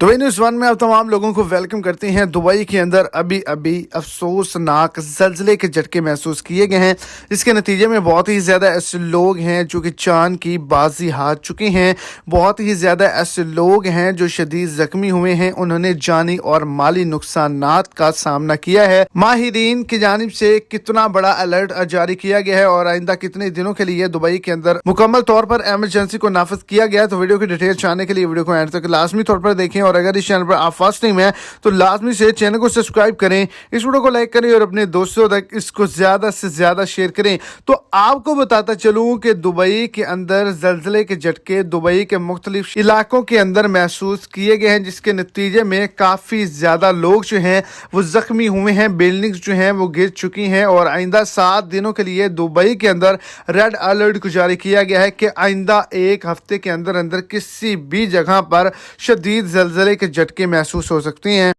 तो वही news one में आप तमाम लोगों को वेलकम करते हैं। दुबई के अंदर अभी अभी अफसोसनाक ज़लज़ले के झटके महसूस किए गए हैं। इसके नतीजे में बहुत ही ज़्यादा ऐसे लोग हैं जो कि जान की बाजी हार चुके हैं। बहुत ही ज़्यादा ऐसे लोग हैं जो शदीद ज़ख्मी हुए हैं। उन्होंने जानी और माली नुकसानात का सामना किया है। माहिरीन की जानिब से कितना बड़ा अलर्ट जारी किया गया है और आइंदा कितने दिनों के लिए दुबई के अंदर मुकम्मल तौर पर एमरजेंसी को नाफिज किया गया है। तो वीडियो की डिटेल जानने के लिए वीडियो को एंड तक लाजमी तौर पर देखें और अगर इस चैनल पर आप फर्स्ट टाइम है तो लाजमी से चैनल को सब्सक्राइब करें, इस वीडियो को लाइक करें और अपने दोस्तों तक इसको ज्यादा से ज्यादा शेयर करें। तो आपको बताता चलूं कि दुबई के अंदर ज़लज़ले के झटके दुबई के मुख्तलिफ इलाकों के अंदर महसूस किए गए हैं, जिसके नतीजे में काफी ज्यादा लोग जो हैं वो जख्मी हुए हैं। बिल्डिंग्स जो हैं वो गिर चुकी हैं और आइंदा 7 दिनों के लिए दुबई के अंदर रेड अलर्ट को जारी किया गया है कि आइंदा एक हफ्ते के अंदर अंदर किसी भी जगह पर शदीद ज़लज़ले के झटके महसूस हो सकते हैं।